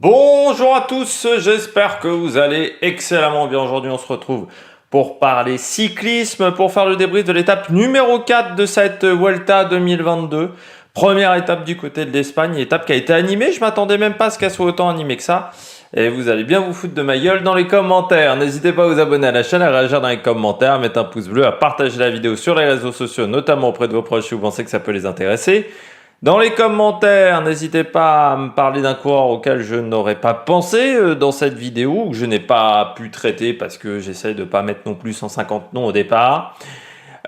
Bonjour à tous, j'espère que vous allez excellemment bien. Aujourd'hui, on se retrouve pour parler cyclisme, pour faire le débrief de l'étape numéro 4 de cette Vuelta 2022. Première étape du côté de l'Espagne, étape qui a été animée. Je m'attendais même pas à ce qu'elle soit autant animée que ça. Et vous allez bien vous foutre de ma gueule dans les commentaires. N'hésitez pas à vous abonner à la chaîne, à réagir dans les commentaires, à mettre un pouce bleu, à partager la vidéo sur les réseaux sociaux, notamment auprès de vos proches si vous pensez que ça peut les intéresser. Dans les commentaires, n'hésitez pas à me parler d'un coureur auquel je n'aurais pas pensé dans cette vidéo, ou que je n'ai pas pu traiter parce que j'essaie de ne pas mettre non plus 150 noms au départ.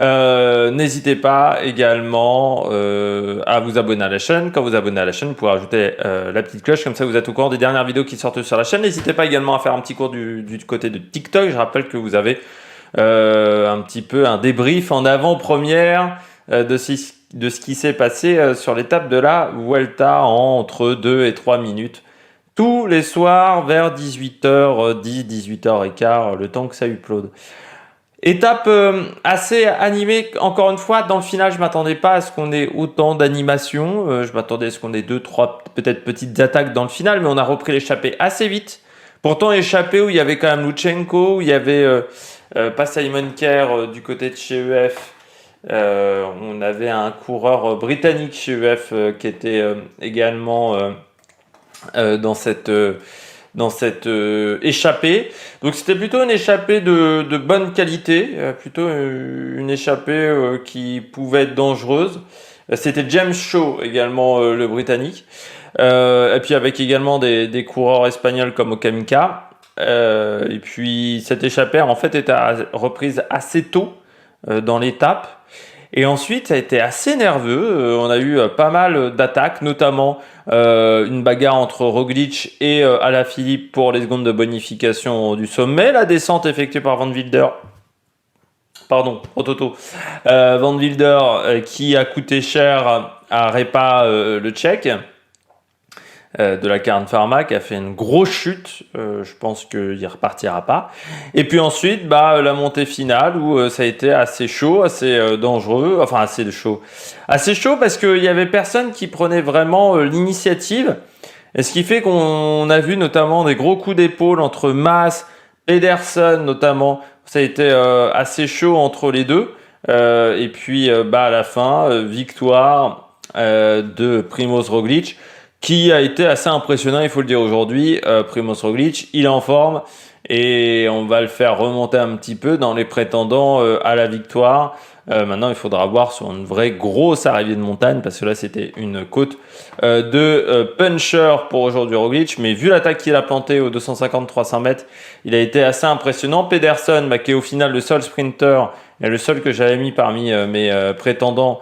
N'hésitez pas également à vous abonner à la chaîne. Quand vous abonnez à la chaîne, vous pouvez ajouter la petite cloche, comme ça vous êtes au courant des dernières vidéos qui sortent sur la chaîne. N'hésitez pas également à faire un petit cours du côté de TikTok. Je rappelle que vous avez un petit peu un débrief en avant-première de ce qui s'est passé sur l'étape de la Vuelta entre 2 et 3 minutes. Tous les soirs vers 18h10, 18h15, le temps que ça upload. Étape assez animée, encore une fois, dans le final je ne m'attendais pas à ce qu'on ait autant d'animation, je m'attendais à ce qu'on ait 2-3 peut-être petites attaques dans le final, mais on a repris l'échappée assez vite. Pourtant l'échappée où il y avait quand même Lutsenko, où il y avait pas Simon Kerr du côté de chez EF, on avait un coureur britannique chez EF qui était également dans cette échappée. Donc c'était plutôt une échappée de bonne qualité, plutôt une échappée qui pouvait être dangereuse. C'était James Shaw également, le britannique. Et puis avec également des coureurs espagnols comme Okemika. Et puis cette échappée en fait était reprise assez tôt dans l'étape. Et ensuite, ça a été assez nerveux. On a eu pas mal d'attaques, notamment une bagarre entre Roglic et Alaphilippe pour les secondes de bonification du sommet. La descente effectuée par Van Wilder, Van Wilder qui a coûté cher à Repa, le Tchèque. De la Cairn Pharma qui a fait une grosse chute, je pense qu'il ne repartira pas. Et puis ensuite, la montée finale où ça a été assez chaud, assez dangereux, enfin assez chaud parce qu'il y avait personne qui prenait vraiment l'initiative. Et ce qui fait qu'on a vu notamment des gros coups d'épaule entre Mas, Pedersen notamment. Ça a été assez chaud entre les deux. Et puis à la fin, victoire de Primož Roglic, qui a été assez impressionnant, il faut le dire aujourd'hui. Primož Roglic, il est en forme et on va le faire remonter un petit peu dans les prétendants à la victoire. Maintenant, il faudra voir sur une vraie grosse arrivée de montagne, parce que là, c'était une côte de puncher pour aujourd'hui Roglic. Mais vu l'attaque qu'il a plantée aux 250-300 mètres, il a été assez impressionnant. Pedersen, qui est au final le seul sprinter, et le seul que j'avais mis parmi mes prétendants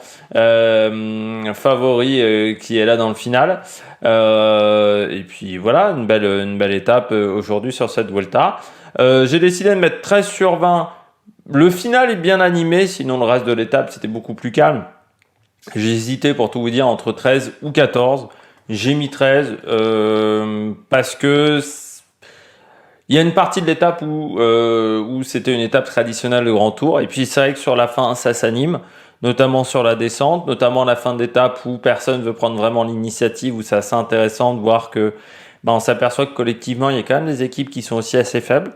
favoris qui est là dans le final. Et puis voilà, une belle étape aujourd'hui sur cette Vuelta. J'ai décidé de mettre 13 sur 20. Le final est bien animé, sinon le reste de l'étape c'était beaucoup plus calme. J'ai hésité, pour tout vous dire, entre 13 ou 14. J'ai mis 13 parce que il y a une partie de l'étape où c'était une étape traditionnelle de Grand Tour. Et puis c'est vrai que sur la fin, ça s'anime, notamment sur la descente, notamment la fin d'étape où personne veut prendre vraiment l'initiative, où c'est assez intéressant de voir que on s'aperçoit que collectivement, il y a quand même des équipes qui sont aussi assez faibles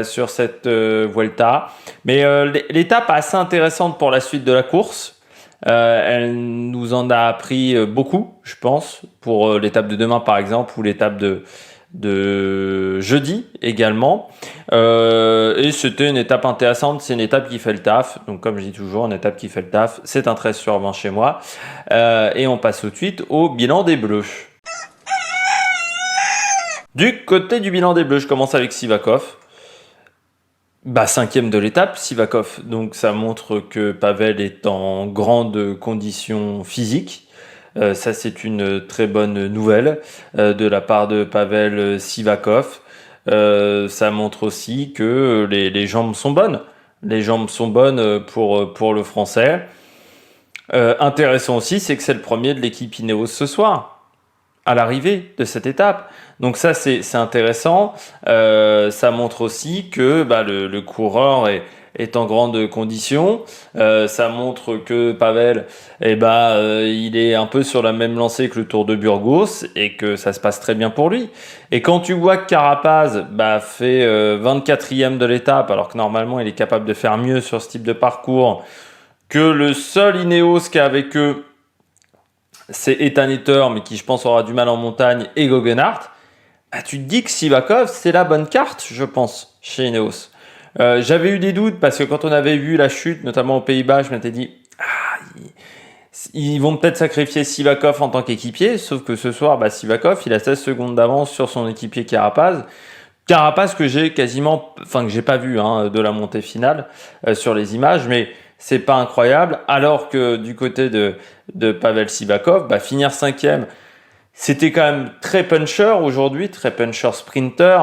sur cette Vuelta. Mais l'étape est assez intéressante pour la suite de la course. Elle nous en a appris beaucoup, je pense, pour l'étape de demain par exemple, ou l'étape de jeudi également. Et c'était une étape intéressante, c'est une étape qui fait le taf. Donc comme je dis toujours, une étape qui fait le taf, c'est un 13 sur 20 chez moi. Et on passe tout de suite au bilan des Bleus. Du côté du bilan des Bleus, je commence avec Sivakov. 5e de l'étape, Sivakov. Donc ça montre que Pavel est en grande condition physique. Ça, c'est une très bonne nouvelle de la part de Pavel Sivakov. Ça montre aussi que les jambes sont bonnes. Les jambes sont bonnes pour le Français. Intéressant aussi, c'est que c'est le premier de l'équipe Ineos ce soir, à l'arrivée de cette étape. Donc ça, c'est intéressant. Ça montre aussi que le coureur est en grande condition. Ça montre que Pavel, il est un peu sur la même lancée que le Tour de Burgos et que ça se passe très bien pour lui. Et quand tu vois que Carapaz fait 24e de l'étape, alors que normalement il est capable de faire mieux sur ce type de parcours, que le seul Ineos qui est avec eux, c'est Ethan Etter, mais qui je pense aura du mal en montagne, et Geoghenaert, tu te dis que Sivakov, c'est la bonne carte, je pense, chez Ineos. J'avais eu des doutes parce que quand on avait vu la chute, notamment aux Pays-Bas, je m'étais dit, ils vont peut-être sacrifier Sivakov en tant qu'équipier, sauf que ce soir, Sivakov, il a 16 secondes d'avance sur son équipier Carapaz. Carapaz que j'ai que j'ai pas vu de la montée finale sur les images, mais c'est pas incroyable. Alors que du côté de Pavel Sivakov, finir 5e, c'était quand même très puncher aujourd'hui, très puncher sprinter.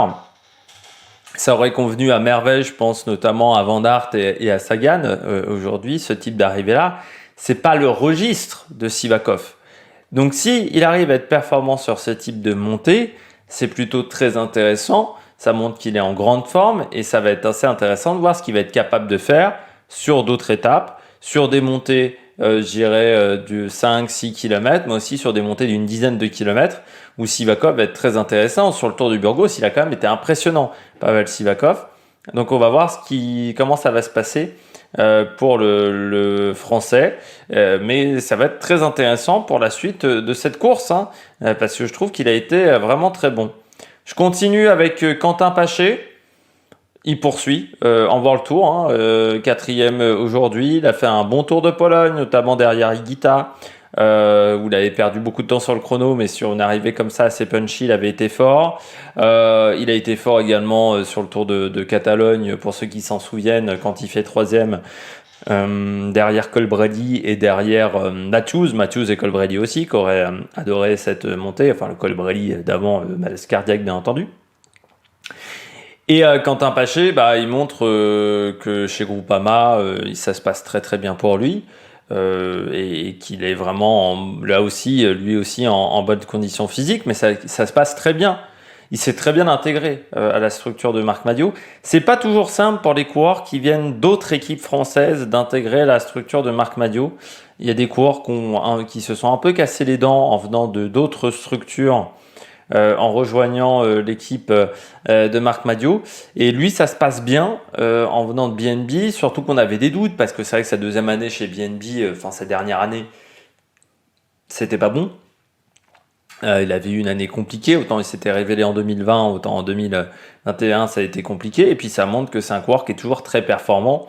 Ça aurait convenu à merveille, je pense, notamment à Van Aert et à Sagan aujourd'hui, ce type d'arrivée-là. C'est pas le registre de Sivakov. Donc si il arrive à être performant sur ce type de montée, c'est plutôt très intéressant. Ça montre qu'il est en grande forme et ça va être assez intéressant de voir ce qu'il va être capable de faire sur d'autres étapes, sur des montées, de 5-6 km, mais aussi sur des montées d'une dizaine de kilomètres, où Sivakov va être très intéressant. Sur le Tour du Burgos, il a quand même été impressionnant, Pavel Sivakov. Donc on va voir comment ça va se passer pour le Français, mais ça va être très intéressant pour la suite de cette course, parce que je trouve qu'il a été vraiment très bon. Je continue avec Quentin Paché. Il poursuit en World Tour, 4e aujourd'hui. Il a fait un bon Tour de Pologne, notamment derrière Higuita, où il avait perdu beaucoup de temps sur le chrono, mais sur une arrivée comme ça assez punchy, il avait été fort. Il a été fort également sur le Tour de Catalogne, pour ceux qui s'en souviennent, quand il fait 3e derrière Colbrelli et derrière Matthews et Colbrelli aussi, qui auraient adoré cette montée, enfin le Colbrelli d'avant, malaise cardiaque bien entendu. Et Quentin Paché, il montre que chez Groupama, ça se passe très très bien pour lui et qu'il est vraiment lui aussi en bonne condition physique, mais ça se passe très bien. Il s'est très bien intégré à la structure de Marc Madiot. C'est pas toujours simple pour les coureurs qui viennent d'autres équipes françaises d'intégrer la structure de Marc Madiot. Il y a des coureurs qui se sont un peu cassés les dents en venant d'autres structures. En rejoignant l'équipe de Marc Madiot. Et lui, ça se passe bien en venant de BNB, surtout qu'on avait des doutes, parce que c'est vrai que sa deuxième année chez BNB, sa dernière année, c'était pas bon. Il avait eu une année compliquée, autant il s'était révélé en 2020, autant en 2021, ça a été compliqué. Et puis ça montre que c'est un coureur qui est toujours très performant.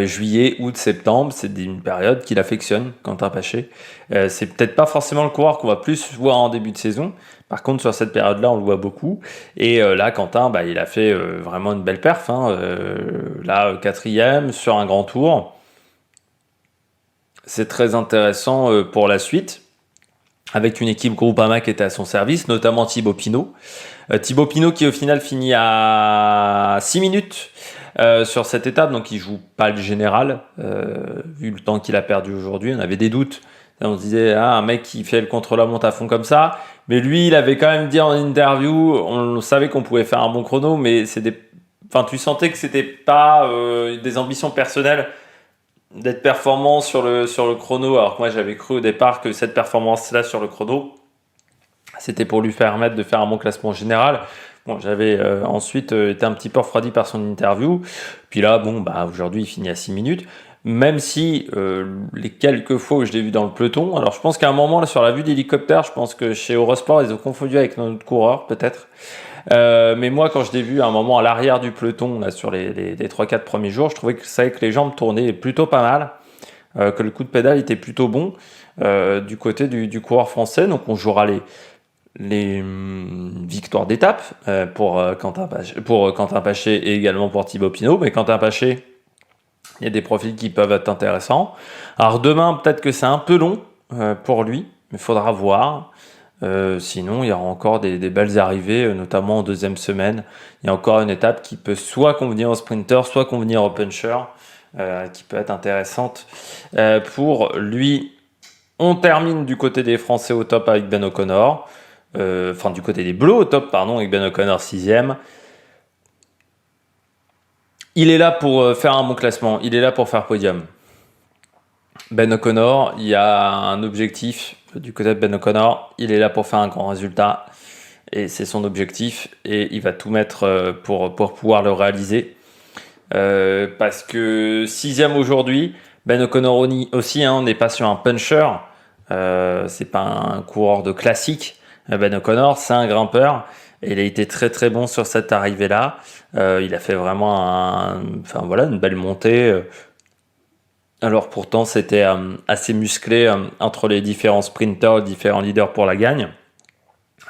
Juillet, août, septembre, c'est une période qu'il affectionne, Quentin Paché. C'est peut-être pas forcément le coureur qu'on va plus voir en début de saison. Par contre, sur cette période-là, on le voit beaucoup. Et là, Quentin, il a fait vraiment une belle perf. Là, 4e sur un grand tour. C'est très intéressant pour la suite, avec une équipe Groupama qui était à son service, notamment Thibaut Pinot. Thibaut Pinot qui, au final, finit à 6 minutes sur cette étape, donc il joue pas le général, vu le temps qu'il a perdu aujourd'hui. On avait des doutes. On se disait, un mec qui fait le contre-la-montre à fond comme ça. Mais lui, il avait quand même dit en interview, on savait qu'on pouvait faire un bon chrono, mais tu sentais que c'était pas des ambitions personnelles d'être performant sur le chrono. Alors que moi, j'avais cru au départ que cette performance-là sur le chrono, c'était pour lui permettre de faire un bon classement général. Bon, j'avais ensuite été un petit peu refroidi par son interview. Puis là, aujourd'hui, il finit à 6 minutes. Même si les quelques fois où je l'ai vu dans le peloton, alors je pense qu'à un moment, là, sur la vue d'hélicoptère, je pense que chez Eurosport, ils ont confondu avec notre coureur, peut-être. Mais moi, quand je l'ai vu à un moment à l'arrière du peloton, là, sur les 3-4 premiers jours, je trouvais que les jambes tournaient plutôt pas mal, que le coup de pédale était plutôt bon du côté du coureur français. Donc on jouera les victoires d'étape pour Quentin Paché et également pour Thibaut Pinot. Mais Quentin Paché, il y a des profils qui peuvent être intéressants. Alors demain, peut-être que c'est un peu long pour lui, mais il faudra voir. Sinon, il y aura encore des belles arrivées, notamment en deuxième semaine. Il y a encore une étape qui peut soit convenir aux sprinters, soit convenir aux punchers, qui peut être intéressante pour lui. On termine du côté des Français au top avec Ben O'Connor. Du côté des Bleus au top, avec Ben O'Connor 6e. Il est là pour faire un bon classement, il est là pour faire podium. Ben O'Connor, il y a un objectif du côté de Ben O'Connor, il est là pour faire un grand résultat et c'est son objectif et il va tout mettre pour pouvoir le réaliser. Parce que 6ème aujourd'hui, Ben O'Connor aussi, hein, on n'est pas sur un puncher, c'est pas un coureur de classique. Ben O'Connor, c'est un grimpeur et il a été très très bon sur cette arrivée-là. Il a fait vraiment une belle montée. Alors pourtant, c'était assez musclé entre les différents sprinters, les différents leaders pour la gagne.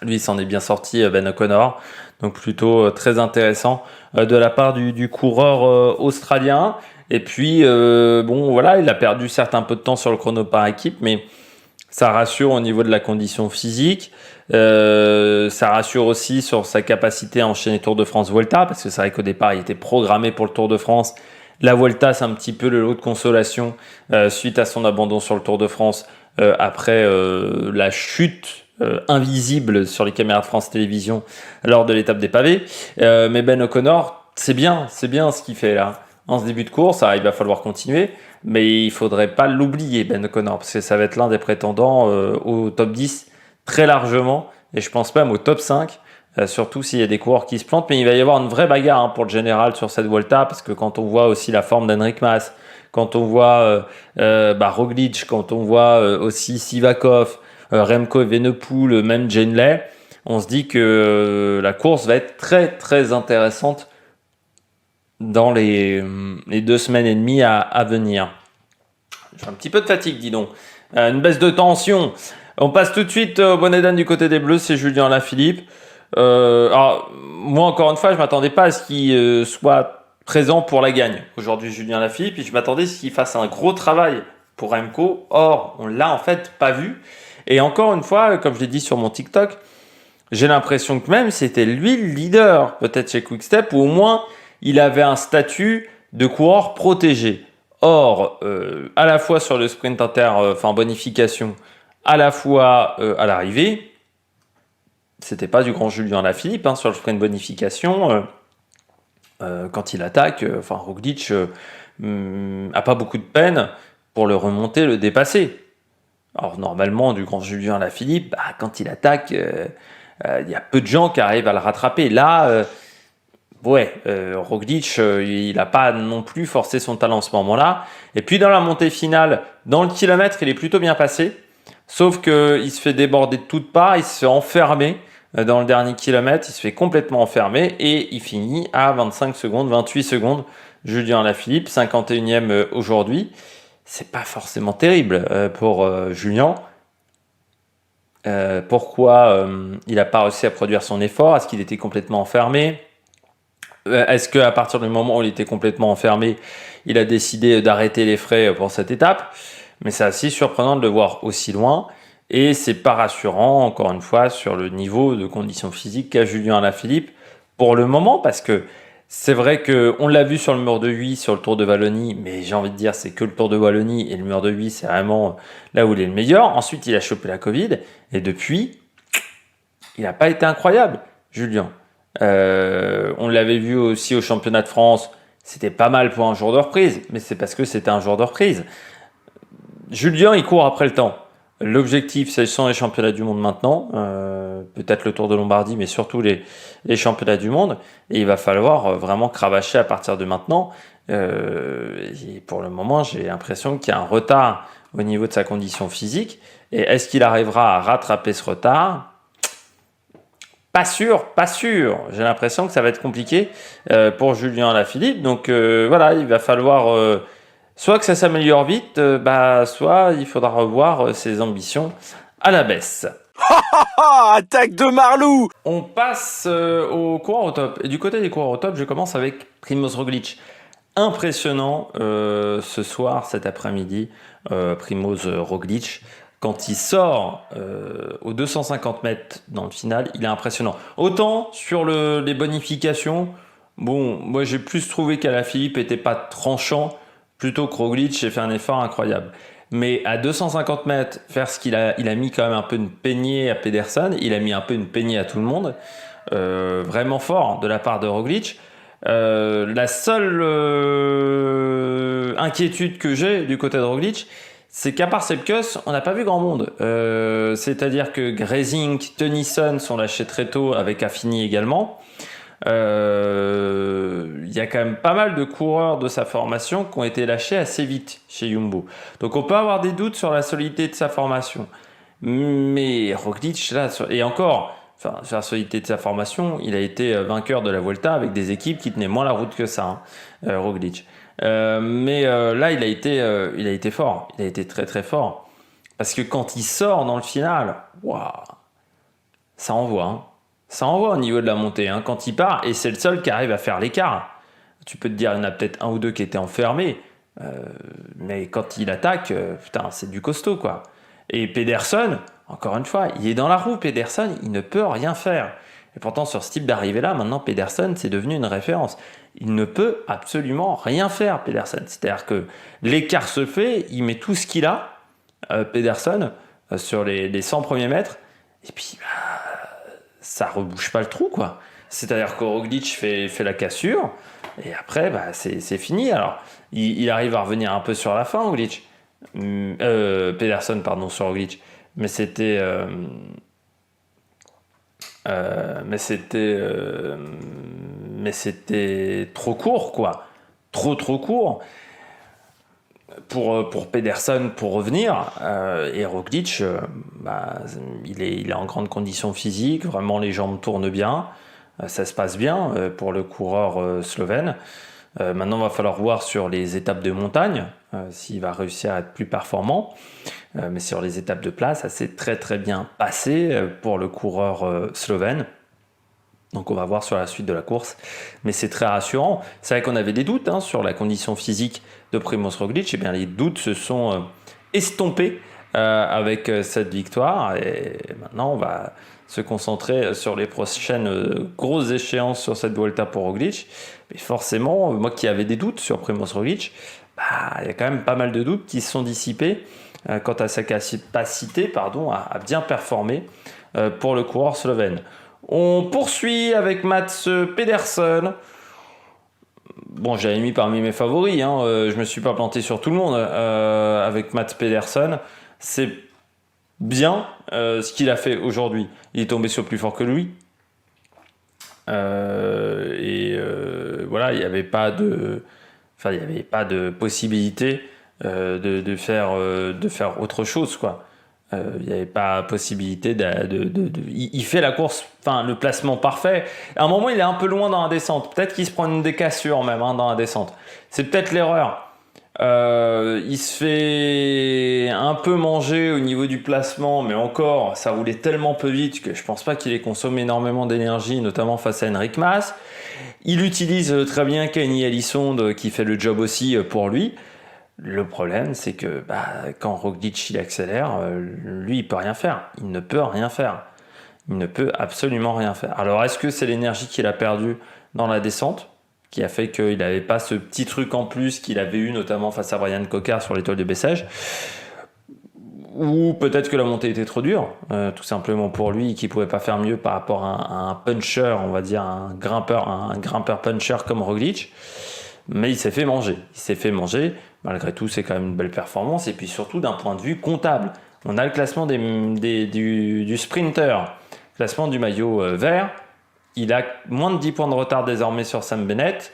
Lui, il s'en est bien sorti, Ben O'Connor. Donc plutôt très intéressant de la part du coureur australien. Et puis, il a perdu certes un peu de temps sur le chrono par équipe, mais ça rassure au niveau de la condition physique. Ça rassure aussi sur sa capacité à enchaîner Tour de France Vuelta, parce que c'est vrai qu'au départ, il était programmé pour le Tour de France. La Vuelta, c'est un petit peu le lot de consolation suite à son abandon sur le Tour de France après la chute invisible sur les caméras de France Télévisions lors de l'étape des pavés. Mais Ben O'Connor, c'est bien ce qu'il fait là. En ce début de course, il va falloir continuer, mais il faudrait pas l'oublier, Ben O'Connor, parce que ça va être l'un des prétendants au top 10 très largement, et je pense même au top 5. Surtout s'il y a des coureurs qui se plantent, mais il va y avoir une vraie bagarre pour le général sur cette Vuelta, parce que quand on voit aussi la forme d'Henrik Mas, quand on voit Roglic, quand on voit aussi Sivakov, Remco Evenepoel, même Janeley, on se dit que la course va être très très intéressante dans les 2 semaines et demie à venir. J'ai un petit peu de fatigue, dis donc. Une baisse de tension. On passe tout de suite au bonnet d'âne du côté des Bleus, c'est Julien Alaphilippe. Alors, moi, encore une fois, je m'attendais pas à ce qu'il soit présent pour la gagne. Aujourd'hui, Julien Alaphilippe, puis je m'attendais à ce qu'il fasse un gros travail pour Remco. Or, on l'a en fait pas vu. Et encore une fois, comme je l'ai dit sur mon TikTok, j'ai l'impression que même c'était lui le leader, peut-être chez Quick-Step, ou au moins il avait un statut de coureur protégé. Or, à la fois sur le sprint en bonification, à la fois à l'arrivée, c'était pas du grand Julien Alaphilippe sur le sprint bonification. Quand il attaque, Roglic a pas beaucoup de peine pour le remonter, le dépasser. Alors normalement, du grand Julien Alaphilippe, quand il attaque, il y a peu de gens qui arrivent à le rattraper. Là, Roglic, il n'a pas non plus forcé son talent en ce moment-là. Et puis dans la montée finale, dans le kilomètre, il est plutôt bien passé. Sauf qu'il se fait déborder de toutes parts, il se fait enfermer dans le dernier kilomètre, il se fait complètement enfermer et il finit à 25 secondes, 28 secondes. Julien Alaphilippe, 51e aujourd'hui. C'est pas forcément terrible pour Julien. Pourquoi il n'a pas réussi à produire son effort? Est-ce qu'il était complètement enfermé? Est-ce qu'à partir du moment où il était complètement enfermé, il a décidé d'arrêter les frais pour cette étape? Mais c'est assez surprenant de le voir aussi loin. Et c'est pas rassurant, encore une fois, sur le niveau de condition physique qu'a Julien Alaphilippe pour le moment, parce que c'est vrai qu'on l'a vu sur le mur de Huy, sur le Tour de Wallonie, mais j'ai envie de dire c'est que le Tour de Wallonie et le mur de Huy, c'est vraiment là où il est le meilleur. Ensuite, il a chopé la Covid, et depuis, il n'a pas été incroyable, Julien. On l'avait vu aussi au championnat de France, c'était pas mal pour un jour de reprise, mais c'est parce que c'était un jour de reprise. Julien, il court après le temps. L'objectif, ce sont les championnats du monde maintenant, peut-être le Tour de Lombardie, mais surtout les championnats du monde. Et il va falloir vraiment cravacher à partir de maintenant. Et pour le moment, j'ai l'impression qu'il y a un retard au niveau de sa condition physique. Et est-ce qu'il arrivera à rattraper ce retard? Pas sûr. J'ai l'impression que ça va être compliqué pour Julien Alaphilippe. Donc il va falloir... soit que ça s'améliore vite, soit il faudra revoir ses ambitions à la baisse. Attaque de Marlou! On passe aux coureurs au top. Et du côté des coureurs au top, je commence avec Primoz Roglic. Impressionnant ce soir, cet après-midi, Primoz Roglic. Quand il sort aux 250 mètres dans le final, il est impressionnant. Autant sur les bonifications, moi j'ai plus trouvé qu'Alaphilippe n'était pas tranchant, plutôt que Roglic ait fait un effort incroyable. Mais à 250 mètres, faire ce qu'il a, il a mis quand même un peu une peignée à Pedersen, il a mis un peu une peignée à tout le monde, vraiment fort de la part de Roglic. La seule inquiétude que j'ai du côté de Roglic, c'est qu'à part Sepkus, on n'a pas vu grand monde. C'est-à-dire que Grazing, Tennyson sont lâchés très tôt, avec Affini également. Il y a quand même pas mal de coureurs de sa formation qui ont été lâchés assez vite chez Jumbo. Donc on peut avoir des doutes sur la solidité de sa formation. Mais Roglic, là, et encore, enfin, sur la solidité de sa formation, il a été vainqueur de la Vuelta avec des équipes qui tenaient moins la route que ça, Roglic. Mais là, il a été fort. Il a été très très fort. Parce que quand il sort dans le final, waouh, ça envoie. Hein. Ça envoie au niveau de la montée. Hein, quand il part, et c'est le seul qui arrive à faire l'écart. Tu peux te dire, il y en a peut-être un ou deux qui étaient enfermés. Mais quand il attaque, putain, c'est du costaud, quoi. Et Pedersen, encore une fois, il est dans la roue, Pedersen, il ne peut rien faire. Et pourtant, sur ce type d'arrivée-là, maintenant, Pedersen, c'est devenu une référence. Il ne peut absolument rien faire, Pedersen. C'est-à-dire que l'écart se fait, il met tout ce qu'il a, Pedersen, sur les 100 premiers mètres, et puis, ça rebouche pas le trou, quoi. C'est-à-dire que Roglic fait la cassure, et après, c'est fini. Alors, il arrive à revenir un peu sur la fin, Roglic. Pedersen, pardon, sur Roglic. Mais c'était trop court, quoi. Trop court pour Pedersen pour revenir. Et Roglic, il est en grande condition physique. Vraiment, les jambes tournent bien. Ça se passe bien pour le coureur slovène. Maintenant, il va falloir voir sur les étapes de montagne s'il va réussir à être plus performant. Mais sur les étapes de place, ça s'est très très bien passé pour le coureur slovène. Donc on va voir sur la suite de la course. Mais c'est très rassurant. C'est vrai qu'on avait des doutes sur la condition physique de Primož Roglic. Et bien les doutes se sont estompés avec cette victoire. Et maintenant, on va se concentrer sur les prochaines grosses échéances sur cette Vuelta pour Roglic. Mais forcément, moi qui avais des doutes sur Primož Roglic, il y a quand même pas mal de doutes qui se sont dissipés quant à sa capacité à bien performer pour le coureur slovène. On poursuit avec Mats Pedersen. Bon, j'avais mis parmi mes favoris, je me suis pas planté sur tout le monde avec Mats Pedersen. C'est bien ce qu'il a fait aujourd'hui. Il est tombé sur plus fort que lui. Voilà, il n'y avait pas de possibilité de faire autre chose, quoi. Il n'y avait pas possibilité il fait la course, le placement parfait. À un moment, il est un peu loin dans la descente. Peut-être qu'il se prend une décassure même dans la descente. C'est peut-être l'erreur. Il se fait un peu manger au niveau du placement, mais encore, ça roulait tellement peu vite que je pense pas qu'il ait consommé énormément d'énergie, notamment face à Enric Mas. Il utilise très bien Kenny Elissonde qui fait le job aussi pour lui. Le problème, c'est que quand Roglic il accélère, lui, il peut rien faire. Il ne peut rien faire. Il ne peut absolument rien faire. Alors, est-ce que c'est l'énergie qu'il a perdue dans la descente qui a fait qu'il n'avait pas ce petit truc en plus qu'il avait eu, notamment face à Brian Cocard sur l'étoile de Bessèges? Ou peut-être que la montée était trop dure, tout simplement pour lui, qu'il ne pouvait pas faire mieux par rapport à un puncher, on va dire, un grimpeur puncher comme Roglic. Mais il s'est fait manger. Malgré tout, c'est quand même une belle performance. Et puis surtout, d'un point de vue comptable, on a le classement du sprinter, classement du maillot vert. Il a moins de 10 points de retard désormais sur Sam Bennett.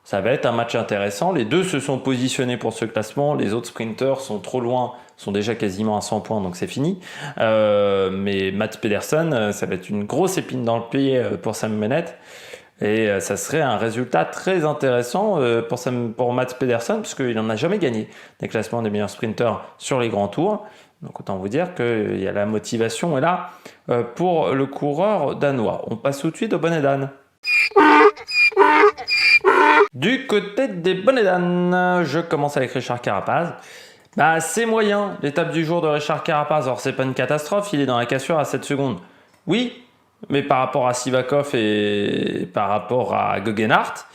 Ça va être un match intéressant. Les deux se sont positionnés pour ce classement. Les autres sprinters sont trop loin, sont déjà quasiment à 100 points, donc c'est fini. Mais Mats Pedersen, ça va être une grosse épine dans le pied pour Sam Bennett. Et ça serait un résultat très intéressant pour Mats Pedersen, parce qu'il n'en a jamais gagné des classements des meilleurs sprinters sur les grands tours. Donc autant vous dire que la motivation est là pour le coureur danois. On passe tout de suite au bonnet d'âne. Du côté des bonnets d'âne, je commence avec Richard Carapaz. C'est moyen, l'étape du jour de Richard Carapaz. Alors c'est pas une catastrophe, il est dans la cassure à 7 secondes. Oui, mais par rapport à Sivakov et par rapport à Gegenhardt,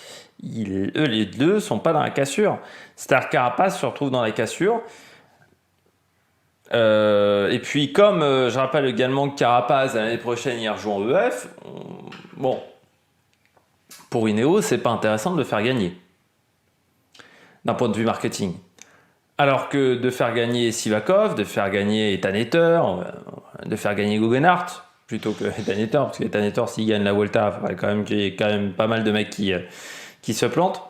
eux les deux sont pas dans la cassure. C'est-à-dire Carapaz se retrouve dans la cassure. Et puis comme je rappelle également que Carapaz l'année prochaine il rejoint EF, bon, pour Ineos, c'est pas intéressant de le faire gagner, d'un point de vue marketing. Alors que de faire gagner Sivakov, de faire gagner Etanneter, de faire gagner Guggenhardt, plutôt que Etanneter, parce que Etanneter, s'il gagne la Vuelta, il faudrait quand même qu'il y ait quand même pas mal de mecs qui se plantent.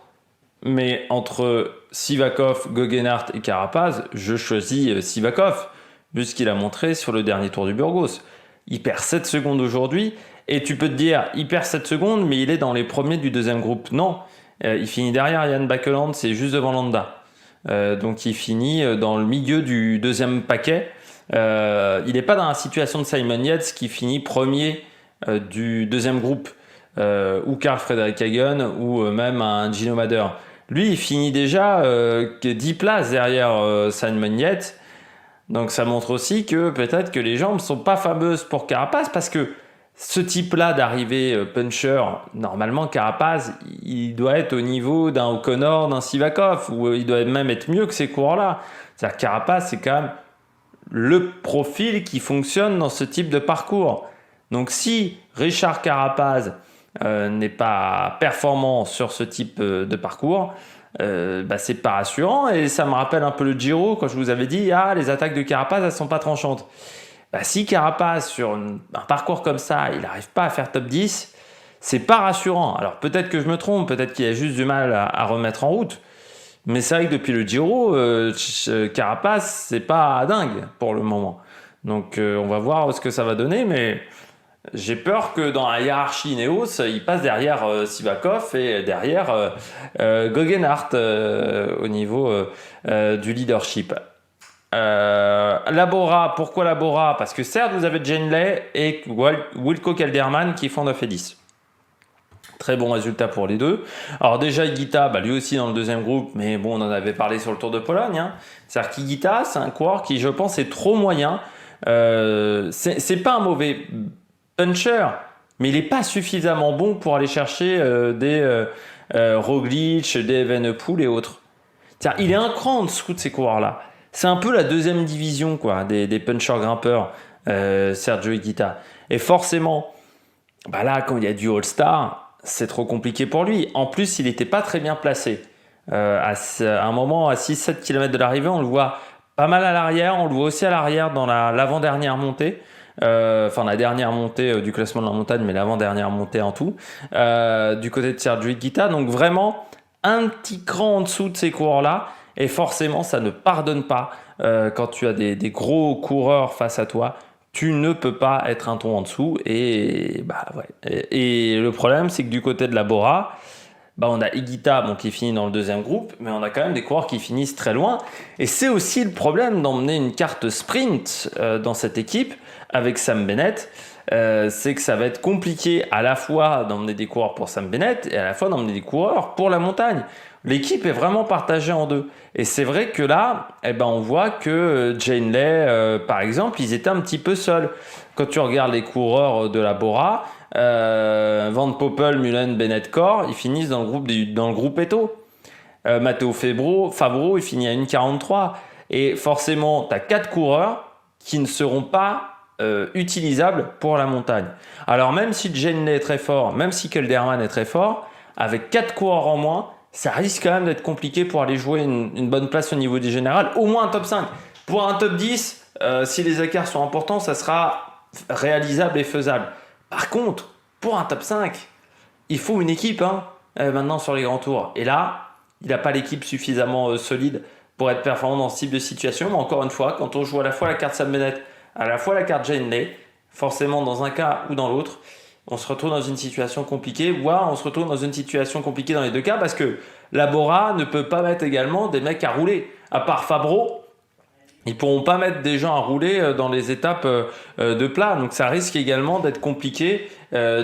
Mais entre Sivakov, Guggenhardt et Carapaz, je choisis Sivakov, vu ce qu'il a montré sur le dernier Tour du Burgos. Il perd 7 secondes aujourd'hui, et tu peux te dire, il perd 7 secondes, mais il est dans les premiers du deuxième groupe. Non, il finit derrière Jan Bakeland, c'est juste devant Landa. Donc il finit dans le milieu du deuxième paquet. Il n'est pas dans la situation de Simon Yates qui finit premier du deuxième groupe, ou Carl Fredrik Hagen, ou même un Gino Mader. Lui, il finit déjà 10 places derrière Simon Yates. Donc ça montre aussi que peut-être que les jambes ne sont pas fameuses pour Carapaz, parce que ce type-là d'arrivée puncher, normalement Carapaz, il doit être au niveau d'un O'Connor, d'un Sivakov, ou il doit même être mieux que ces coureurs-là. C'est-à-dire que Carapaz, c'est quand même le profil qui fonctionne dans ce type de parcours. Donc si Richard Carapaz n'est pas performant sur ce type de parcours, c'est pas rassurant, et ça me rappelle un peu le Giro quand je vous avais dit les attaques de Carapaz elles sont pas tranchantes. Si Carapaz sur un parcours comme ça il n'arrive pas à faire top 10, c'est pas rassurant. Alors peut-être que je me trompe, peut-être qu'il a juste du mal à remettre en route, mais c'est vrai que depuis le Giro Carapaz c'est pas dingue pour le moment. Donc on va voir ce que ça va donner, mais j'ai peur que dans la hiérarchie Ineos, il passe derrière Sivakov et derrière Guggenhardt au niveau du leadership. Labora, pourquoi Labora? Parce que certes, vous avez Janeley et Wilco Kelderman qui font 9 et 10. Très bon résultat pour les deux. Alors déjà, Higuita, lui aussi dans le deuxième groupe, mais bon, on en avait parlé sur le Tour de Pologne. C'est-à-dire qu'Higuita, c'est un coureur qui, je pense, est trop moyen. C'est pas un mauvais puncher, mais il n'est pas suffisamment bon pour aller chercher des Roglic, des Evenepoel et autres. Il est un cran en dessous de ces coureurs-là. C'est un peu la deuxième division des punchers grimpeurs, Sergio Higuita. Et forcément, là, quand il y a du All-Star, c'est trop compliqué pour lui. En plus, il n'était pas très bien placé. À un moment, à 6-7 km de l'arrivée, on le voit pas mal à l'arrière. On le voit aussi à l'arrière dans l'avant-dernière montée. La dernière montée du classement de la montagne, mais l'avant-dernière montée en tout, du côté de Sergio Higuita. Donc vraiment, un petit cran en dessous de ces coureurs-là. Et forcément, ça ne pardonne pas quand tu as des gros coureurs face à toi. Tu ne peux pas être un ton en dessous. Et le problème, c'est que du côté de la Bora, on a Higuita qui finit dans le deuxième groupe, mais on a quand même des coureurs qui finissent très loin. Et c'est aussi le problème d'emmener une carte sprint dans cette équipe avec Sam Bennett. C'est que ça va être compliqué à la fois d'emmener des coureurs pour Sam Bennett et à la fois d'emmener des coureurs pour la montagne. L'équipe est vraiment partagée en deux. Et c'est vrai que là, on voit que Janeley, par exemple, ils étaient un petit peu seuls. Quand tu regardes les coureurs de la Bora, Van Poppel, Mullen, Bennett, Cor, ils finissent dans le groupe Eto. Matteo Fabro, il finit à 1,43. Et forcément, tu as 4 coureurs qui ne seront pas utilisables pour la montagne. Alors même si Janeley est très fort, même si Kelderman est très fort, avec 4 coureurs en moins, ça risque quand même d'être compliqué pour aller jouer une bonne place au niveau du général, au moins un top 5. Pour un top 10, si les écarts sont importants, ça sera réalisable et faisable. Par contre, pour un top 5, il faut une équipe maintenant sur les grands tours. Et là, il n'a pas l'équipe suffisamment solide pour être performant dans ce type de situation. Mais encore une fois, quand on joue à la fois la carte Sam Bennett, à la fois la carte Janeley, forcément dans un cas ou dans l'autre, on se retrouve dans une situation compliquée, voire on se retrouve dans une situation compliquée dans les deux cas, parce que la Bora ne peut pas mettre également des mecs à rouler. À part Fabro, ils ne pourront pas mettre des gens à rouler dans les étapes de plat. Donc ça risque également d'être compliqué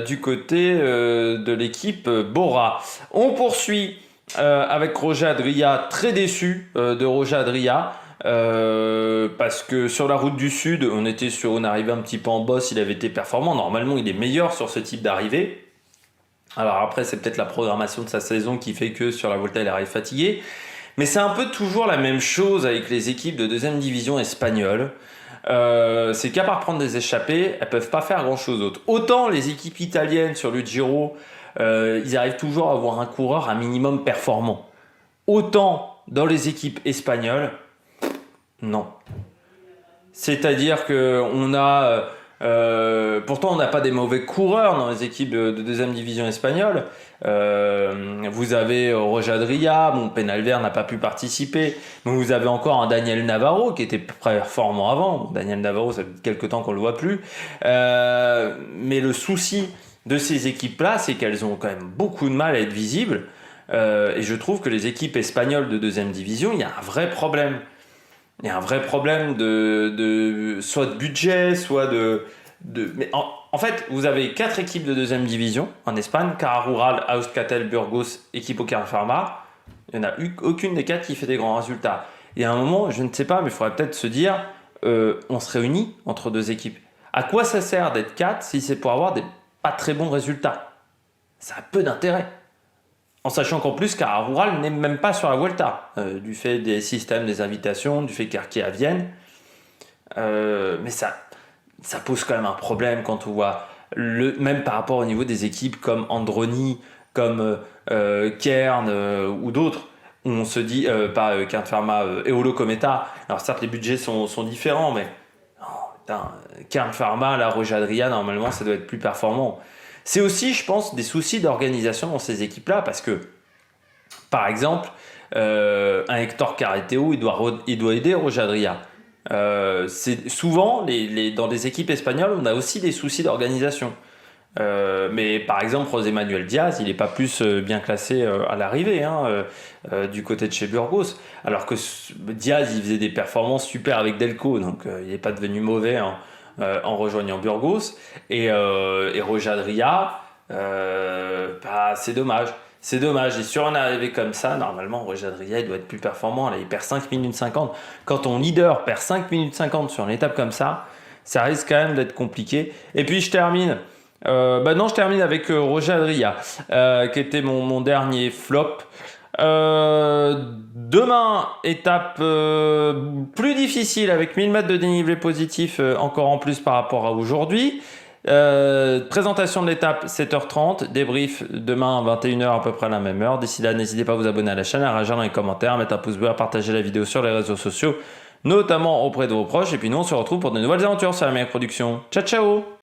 du côté de l'équipe Bora. On poursuit avec Roger Adria, très déçu de Roger Adria. Parce que sur la route du Sud, on arrivait un petit peu en bosse, il avait été performant. Normalement, il est meilleur sur ce type d'arrivée. Alors après, c'est peut-être la programmation de sa saison qui fait que sur la Volta, il arrive fatigué. Mais c'est un peu toujours la même chose avec les équipes de deuxième division espagnole. c'est qu'à part prendre des échappées, elles peuvent pas faire grand-chose d'autre. Autant les équipes italiennes sur le Giro, ils arrivent toujours à avoir un coureur un minimum performant. Autant dans les équipes espagnoles, non. C'est-à-dire que on a, pourtant on n'a pas des mauvais coureurs dans les équipes de deuxième division espagnole. Vous avez Roger Adria, bon Penalver n'a pas pu participer, mais vous avez encore un Daniel Navarro qui était performant avant. Bon, Daniel Navarro, ça fait quelques temps qu'on le voit plus. Mais le souci de ces équipes-là, c'est qu'elles ont quand même beaucoup de mal à être visibles. Et je trouve que les équipes espagnoles de deuxième division, il y a un vrai problème. Il y a un vrai problème soit de budget, soit mais en fait, vous avez 4 équipes de deuxième division en Espagne, Cara Rural, Euskaltel, Burgos, Equipo Kern Pharma. Il n'y en a aucune des 4 qui fait des grands résultats. Et à un moment, je ne sais pas, mais il faudrait peut-être se dire, on se réunit entre 2 équipes. À quoi ça sert d'être 4 si c'est pour avoir des pas très bons résultats? Ça a peu d'intérêt. En sachant qu'en plus, Cara Rural n'est même pas sur la Vuelta, du fait des systèmes des invitations, du fait qu'Arkea vienne. Mais ça pose quand même un problème quand on voit, même par rapport au niveau des équipes comme Androni, comme Kern ou d'autres, où on se dit, pas Kern Pharma, Eolo Cometa. Alors certes, les budgets sont différents, mais Kern Pharma, la Roger Adria, normalement, ça doit être plus performant. C'est aussi, je pense, des soucis d'organisation dans ces équipes-là, parce que, par exemple, un Hector Carreteo, il doit aider Roger Adria. C'est souvent, dans des équipes espagnoles, on a aussi des soucis d'organisation. Mais par exemple, José Manuel Diaz, il n'est pas plus bien classé à l'arrivée du côté de chez Burgos. Alors que Diaz, il faisait des performances super avec Delco, donc il n'est pas devenu mauvais en rejoignant Burgos. Et Roger Adria, c'est dommage. C'est dommage. Et sur une arrivée comme ça, normalement, Roger Adria, il doit être plus performant. Là, il perd 5 minutes 50. Quand ton leader perd 5 minutes 50 sur une étape comme ça risque quand même d'être compliqué. Et puis, je termine. Je termine avec Roger Adria, qui était mon dernier flop. Demain, étape plus difficile avec 1000 mètres de dénivelé positif, encore en plus par rapport à aujourd'hui. Présentation de l'étape 7h30, débrief demain à 21h à peu près à la même heure. D'ici là, n'hésitez pas à vous abonner à la chaîne, à réagir dans les commentaires, à mettre un pouce bleu, à partager la vidéo sur les réseaux sociaux, notamment auprès de vos proches. Et puis nous, on se retrouve pour de nouvelles aventures sur la meilleure production. Ciao, ciao!